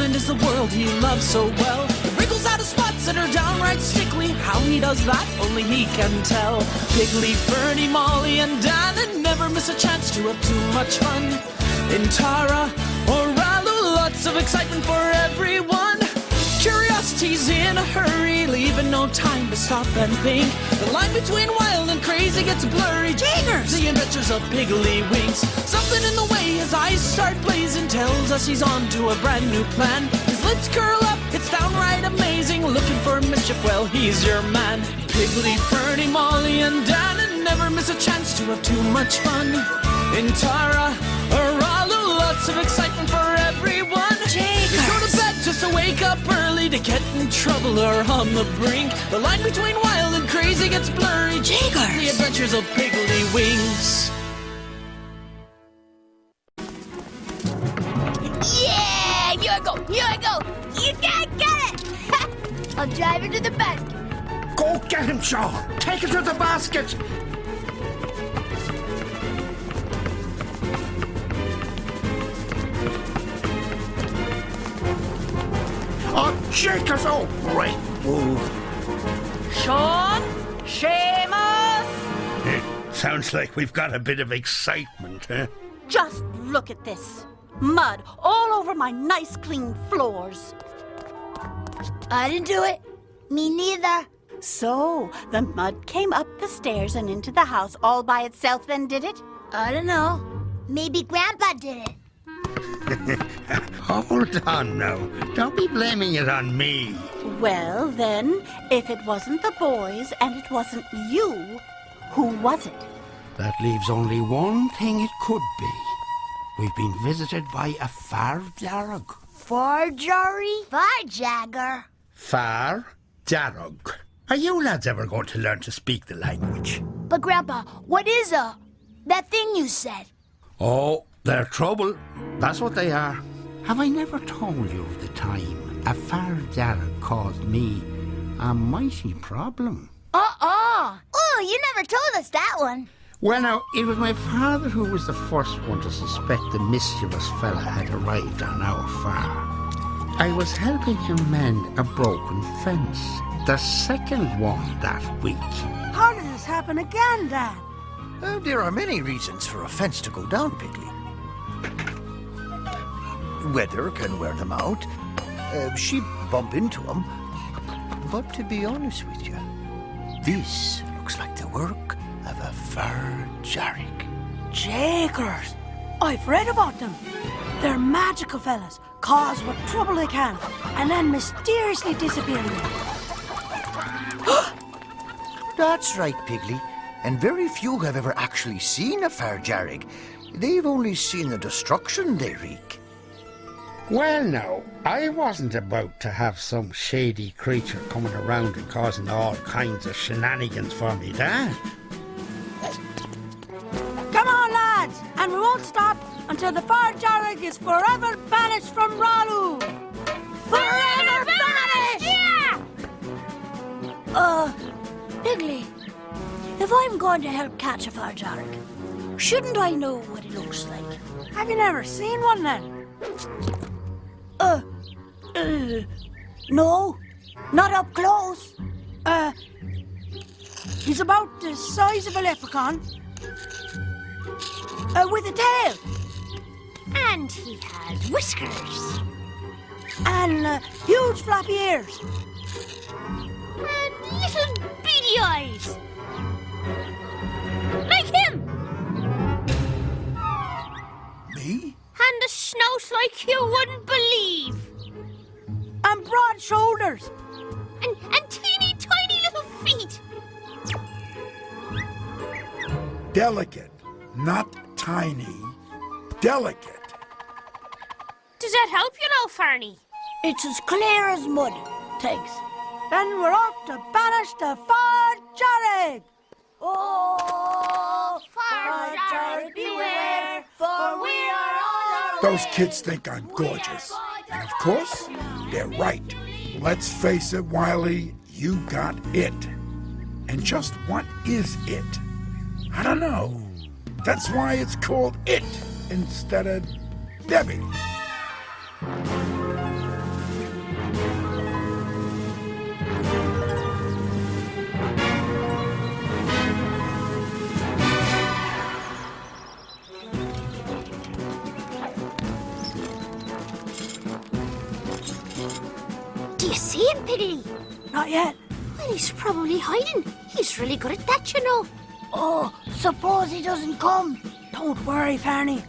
Ireland is the world he loves so well. He wrinkles out his spots that are downright stickly. How he does that, only he can tell. Piggley, Fernie, Molly, and Dan, and never miss a chance to have too much fun. In Tara or Ralu, lots of excitement for everyone. Curiosity's in a hurry, leaving no time to stop and think. The line between wild and crazy gets blurry. Jaggers! The adventures of Piggley winks. Something in the way his eyes start blazing tells us he's on to a brand new plan. His lips curl up, it's downright amazing. Looking for mischief, well, he's your man. Piggley, Fernie, Molly, and Dan, and never miss a chance to have too much fun. In Tara or Ralu, lots of excitement for everyone. Jaggers! Go to bed just to wake up early, to get in trouble or on the brink. The line between wild and crazy gets blurry. Jaggers! The adventures of Piggley Winks. Yeah! Here I go! Here I go! You can't get it! I'll drive it to the basket. Go get him, Shaw. Take it to the basket. Oh, Jaggers! Oh, great move. Sean? Seamus? It sounds like we've got a bit of excitement, huh? Just look at this. Mud all over my nice clean floors. I didn't do it. Me neither. So, the mud came up the stairs and into the house all by itself then, did it? I don't know. Maybe Grandpa did it. Hold on now. Don't be blaming it on me. Well, then, if it wasn't the boys and it wasn't you, who was it? That leaves only one thing it could be. We've been visited by a Fir Darrig. Fir Darrig? Fir Jagger. Fir Darrig. Are you lads ever going to learn to speak the language? But Grandpa, what is that thing you said? Oh, they're trouble. That's what they are. Have I never told you of the time a Fir Darrig caused me a mighty problem? Oh, you never told us that one. Well, now, it was my father who was the first one to suspect the mischievous fella had arrived on our farm. I was helping him mend a broken fence, the second one that week. How did this happen again, Dad? There are many reasons for a fence to go down, Piggley. Weather can wear them out. Sheep bump into them. But to be honest with you, this looks like the work of a Fir Darrig. Jaggers! I've read about them. They're magical fellas, cause what trouble they can, and then mysteriously disappear again. That's right, Piggley. And very few have ever actually seen a Fir Darrig. They've only seen the destruction they wreak. Well, no, I wasn't about to have some shady creature coming around and causing all kinds of shenanigans for me, Dad. Come on, lads, and we won't stop until the Fir Darrig is forever banished from Ralu. Forever banished! Yeah! Piggley, if I'm going to help catch a Fir Darrig, shouldn't I know what it looks like? Have you never seen one then? No, not up close. He's about the size of a leprechaun. With a tail. And he has whiskers. And huge floppy ears. And little beady eyes. Like him. Me? And a snout like you wouldn't believe. And broad shoulders. And teeny tiny little feet. Delicate, not tiny. Delicate. Does that help you now, Fernie? It's as clear as mud. Thanks. Then we're off to banish the Fir Darrig. Oh, Fir Darrig, beware, for we are on our Those kids think I'm gorgeous. And of course, they're right. Let's face it, Wiley, you got it. And just what is it? I don't know. That's why it's called It instead of Debbie. see him, Piggley? Not yet. Well, he's probably hiding. He's really good at that, you know. Oh, suppose he doesn't come. Don't worry, Farney.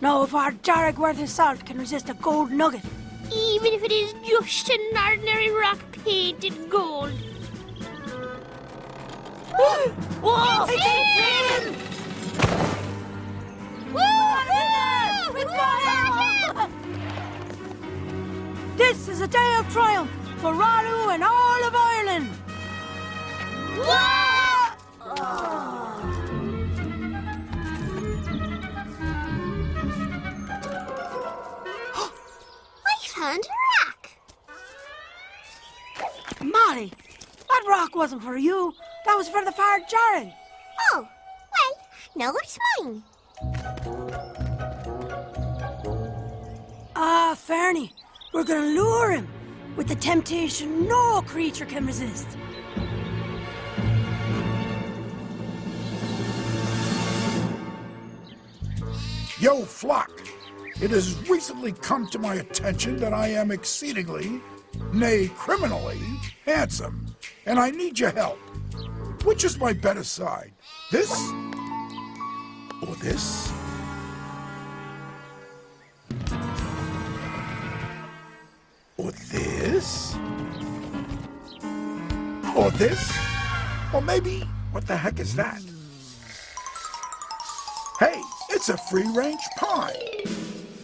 No Fir Darrig worth his salt can resist a gold nugget. Even if it is just an ordinary rock painted gold. Whoa! It's him! Woo! We got him! This is a day of triumph for Ralu and all of Ireland. I found a rock. Molly, that rock wasn't for you. That was for the Fir Darrig. Oh, well, now it's mine. Ah, Farney, we're gonna lure him with the temptation no creature can resist. Yo, Flock, it has recently come to my attention that I am exceedingly, nay, criminally, handsome, and I need your help. Which is my better side? This? Or this? Or this? Or this? Or maybe, what the heck is that? Hey, it's a free-range pie.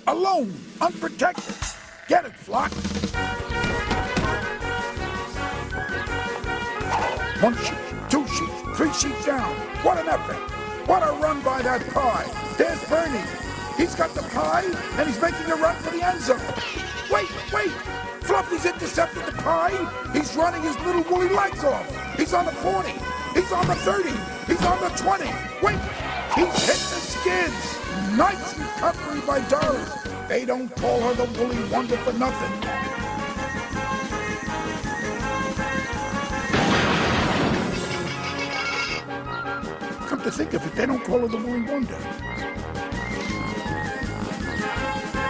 Alone, unprotected. Get it, Flock. One sheet, two sheets, three sheets down. What an effort. What a run by that pie. There's Bernie. He's got the pie, and he's making a run for the end zone. Wait! Fluffy's intercepted the pie. He's running his little woolly legs off. He's on the 40. He's on the 30. He's on the 20. Wait! He's hit the skids. Nice recovery by Doris. They don't call her the Woolly Wonder for nothing. Come to think of it, they don't call her the Woolly Wonder.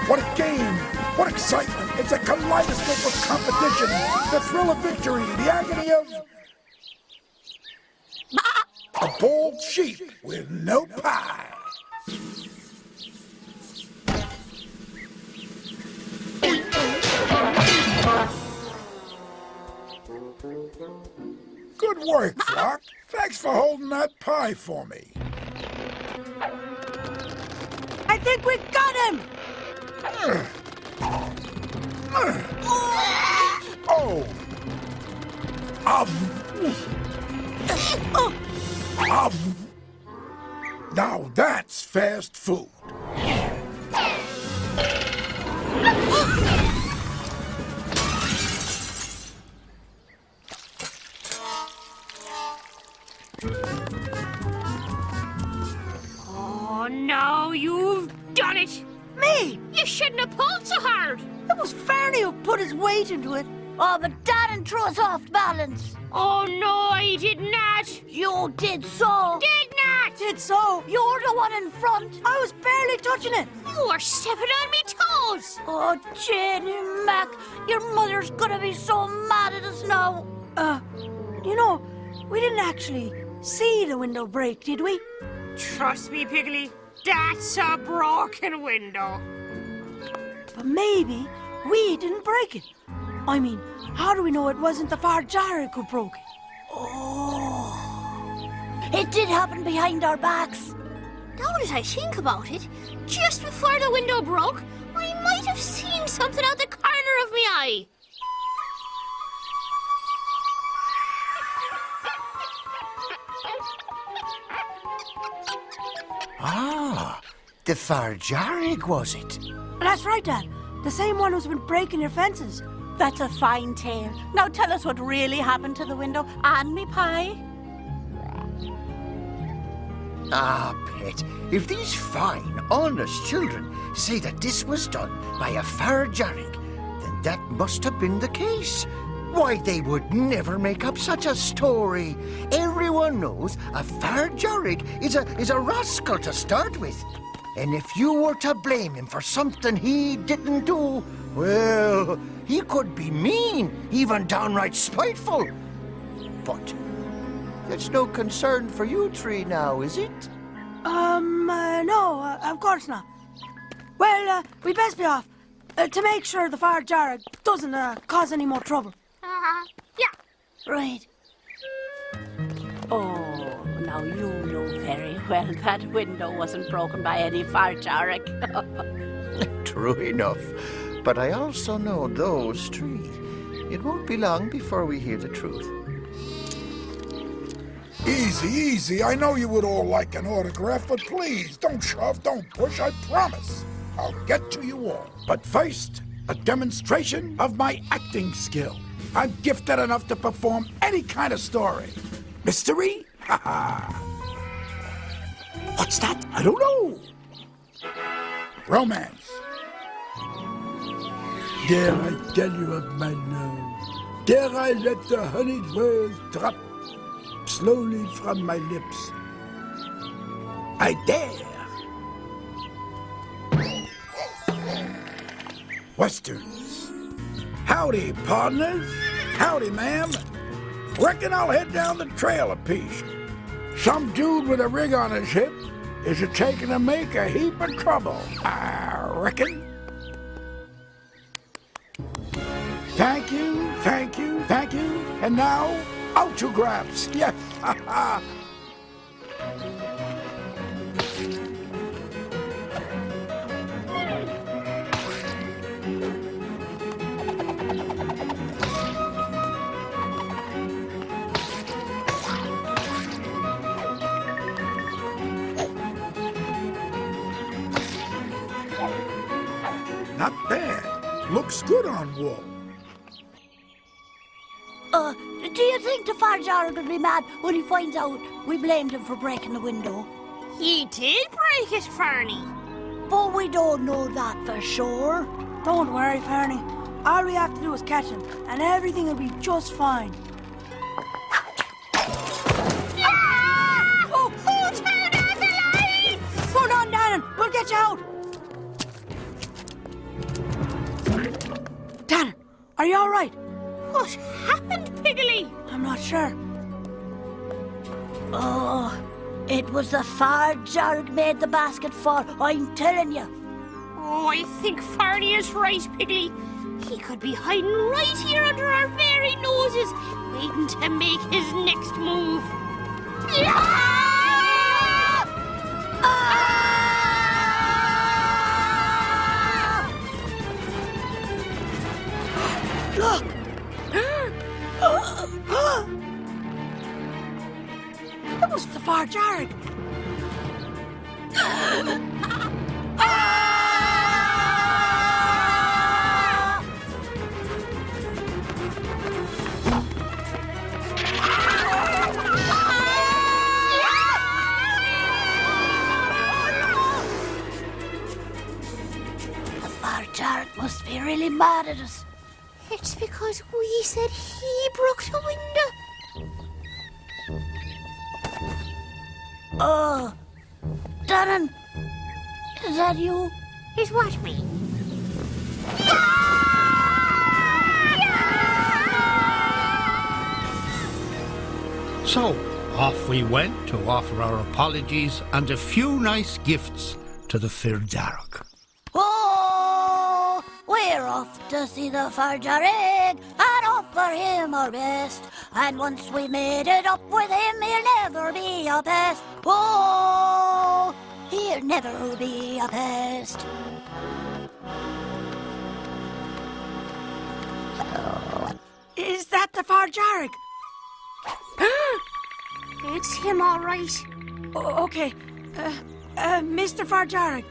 What a game! What excitement! It's a kaleidoscope of competition. The thrill of victory, the agony of... a bald sheep with no pie. Good work, Flock. Thanks for holding that pie for me. I think we got him! Oh! Now that's fast food. Oh, no, you've done it. Me? You shouldn't have pulled so hard. It was Farney who put his weight into it. Oh, but Darren threw us off balance. Oh, no, I did not. You did so. Did not. Did so. You're the one in front. I was barely touching it. You were stepping on me toes. Oh, Jenny Mac, your mother's gonna be so mad at us now. You know, we didn't actually see the window break, did we? Trust me, Piggley, that's a broken window. But maybe we didn't break it. I mean, how do we know it wasn't the Fir Darrig who broke it? Oh, it did happen behind our backs. Now that I think about it, just before the window broke, I might have seen something out the corner of my eye. Ah, the Fir Darrig, was it? That's right, Dad. The same one who's been breaking your fences. That's a fine tale. Now tell us what really happened to the window and me pie. Ah, Pet, if these fine, honest children say that this was done by a Fir Darrig, then that must have been the case. Why, they would never make up such a story. Everyone knows a Fir Darrig is a rascal to start with. And if you were to blame him for something he didn't do, well, he could be mean, even downright spiteful. But it's no concern for you three now, is it? No, of course not. Well, we'd best be off to make sure the Fir Darrig doesn't cause any more trouble. Yeah. Right. Oh, now you know very well that window wasn't broken by any Fir Darrig. True enough. But I also know those three. It won't be long before we hear the truth. Easy, easy. I know you would all like an autograph, but please, don't shove, don't push, I promise. I'll get to you all. But first, a demonstration of my acting skill. I'm gifted enough to perform any kind of story. Mystery? Ha ha. What's that? I don't know. Romance. Dare I tell you of my love? Dare I let the honeyed words drop slowly from my lips? I dare. Westerns. Howdy, partners. Howdy, ma'am. Reckon I'll head down the trail a piece. Some dude with a rig on his hip is a-taking to make a heap of trouble, I reckon. Thank you, thank you, thank you. And now, autographs. Yes, ha ha. Not bad. Looks good on wool. Do you think the Fir Darrig will be mad when he finds out we blamed him for breaking the window? He did break it, Fernie. But we don't know that for sure. Don't worry, Fernie. All we have to do is catch him, and everything will be just fine. Oh, turn on the lights! Run on, Dannon. We'll get you out. Dannon, are you all right? What happened, Piggley? I'm not sure. Oh, it was the Fir Darrig made the basket fall, I'm telling you. Oh, I think Fernie is right, Piggley. He could be hiding right here under our very noses, waiting to make his next move. Look! It was the Fir Darrig. The Fir Darrig must be really mad at us. It's because we said he broke the window. Oh, Dannon, is that you? Is what me? So, off we went to offer our apologies and a few nice gifts to the Fir Darrig. Oh, we're off to see the Fir Darrig and offer him our best. And once we made it up with him, he'll never be a pest. Oh, he'll never be a pest. Is that the Fir Darrig? It's him, all right. Okay. Mr. Fir Darrig,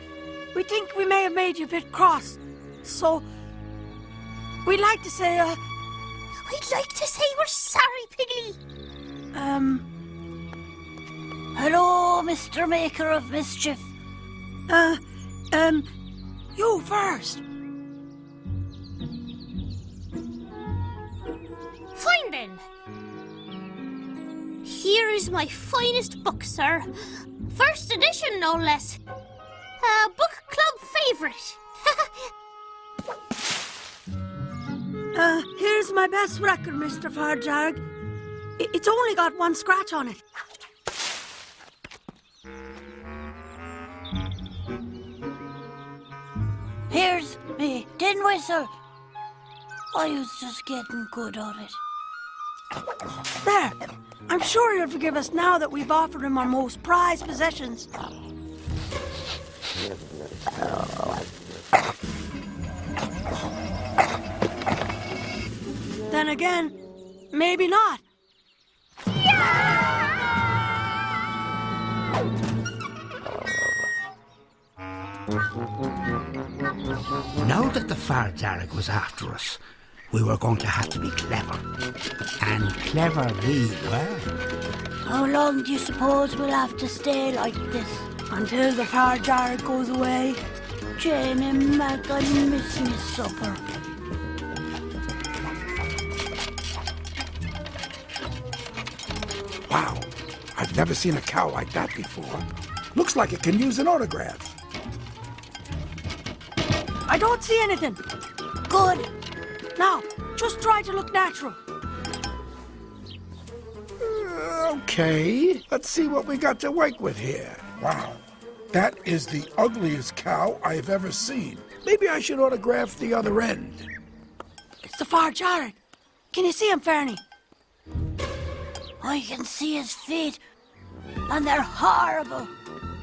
we think we may have made you a bit cross. So, we'd like to say, We'd like to say we're sorry, Piggley. Hello, Mr. Maker of Mischief. you first. Fine then. Here is my finest book, sir. First edition, no less. favourite. Here's my best record, Mr. Fir Darrig. It's only got one scratch on it. Here's me tin whistle. I was just getting good at it. There. I'm sure he'll forgive us now that we've offered him our most prized possessions. Then again, maybe not. Now that the Fir Darrig was after us, we were going to have to be clever. And clever we were. How long do you suppose we'll have to stay like this? Until the Fir Darrig goes away. Jamie Mac, I miss me supper. Wow, I've never seen a cow like that before. Looks like it can use an autograph. I don't see anything. Good. Now, just try to look natural. Okay, let's see what we got to work with here. Wow, that is the ugliest cow I've ever seen. Maybe I should autograph the other end. It's the Fir Darrig. Can you see him, Fernie? I can see his feet, and they're horrible.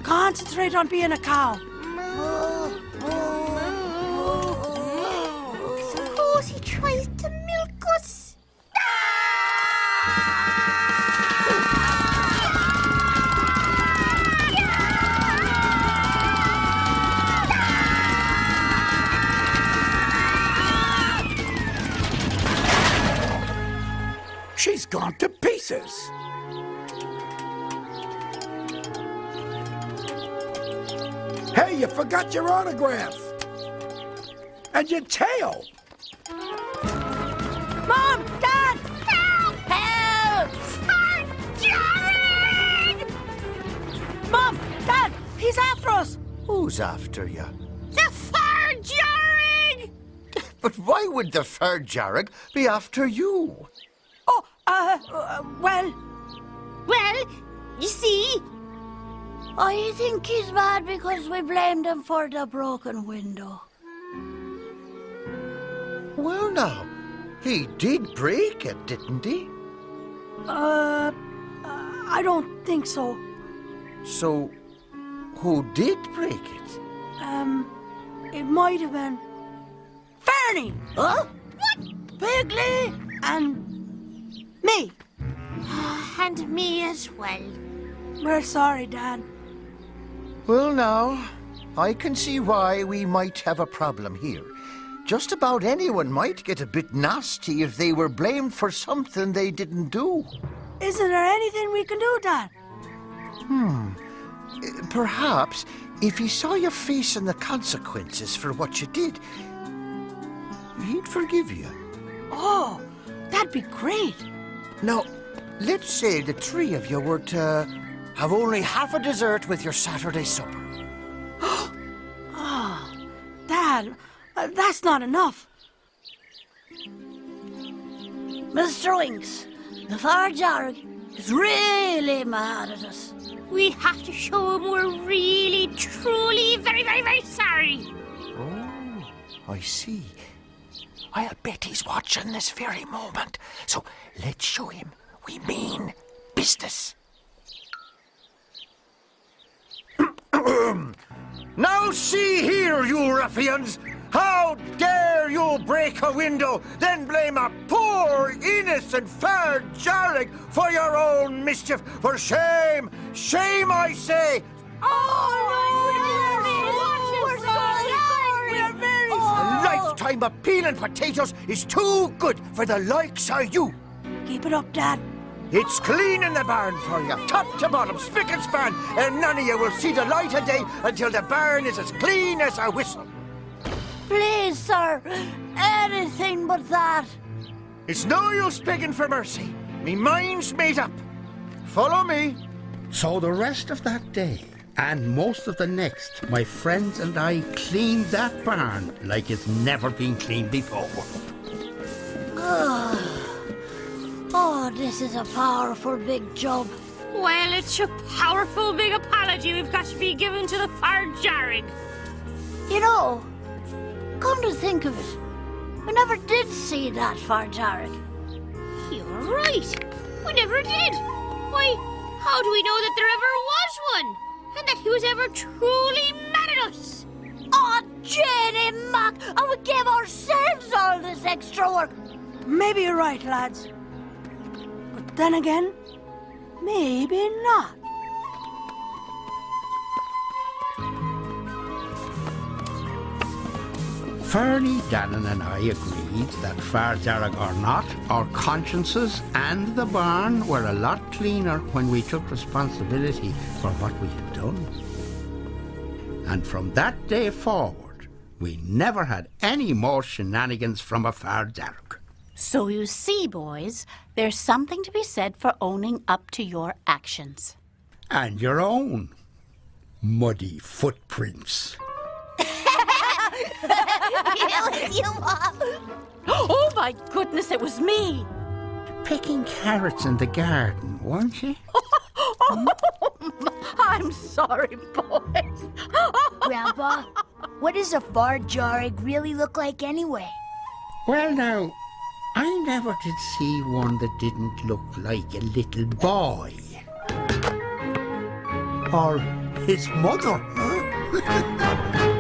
Concentrate on being a cow. Suppose he tries to milk us. She's gone to pieces. Hey, you forgot your autograph. And your tail. Mom! Dad! Help! Help! Fir Darrig! Mom! Dad! He's after us! Who's after you? The Fir Darrig! But why would the Fir Darrig be after you? Oh, well... Well, you see, I think he's mad because we blamed him for the broken window. Well, now, he did break it, didn't he? I don't think so. So, who did break it? It might have been... Fernie! Huh? What? Piggley! And... me. and me as well. We're sorry, Dad. Well, now, I can see why we might have a problem here. Just about anyone might get a bit nasty if they were blamed for something they didn't do. Isn't there anything we can do, Dad? Perhaps, if he saw you facing the consequences for what you did, he'd forgive you. Oh, that'd be great. Now, let's say the three of you were to have only half a dessert with your Saturday supper. Dad, that's not enough. Mr. Winks, the Fir Darrig is really mad at us. We have to show him we're really, truly, very, very, very sorry. Oh, I see. I'll bet he's watching this very moment. So let's show him we mean business. Now see here, you ruffians! How dare you break a window, then blame a poor, innocent Fir Darrig for your own mischief? For shame! Shame, I say! A lifetime of peeling potatoes is too good for the likes of you. Keep it up, Dad. It's clean in the barn for you, top to bottom, spick and span, and none of you will see the light of day until the barn is as clean as a whistle. Please, sir, anything but that. It's no use begging for mercy. Me mind's made up. Follow me. So the rest of that day, And most of the next, my friends and I cleaned that barn like it's never been cleaned before. Oh, this is a powerful big job. Well, it's a powerful big apology we've got to be given to the Fir Darrig. You know, come to think of it, we never did see that Fir Darrig. You're right. We never did. Why, how do we know that there ever was one? And that he was ever truly mad at us? Oh, Jenny Mac, and we gave ourselves all this extra work. Maybe you're right, lads. But then again, maybe not. Fernie, Dannon and I agreed that Fir Darrig or not, our consciences and the barn were a lot cleaner when we took responsibility for what we had done. And from that day forward, we never had any more shenanigans from a Fir Darrig. So you see, boys, there's something to be said for owning up to your actions. And your own muddy footprints. You, Mom. Oh, my goodness, it was me! Picking carrots in the garden, weren't you? I'm sorry, boys. Grandpa, what does a Fir Darrig really look like anyway? Well, now, I never did see one that didn't look like a little boy. Or his mother, huh?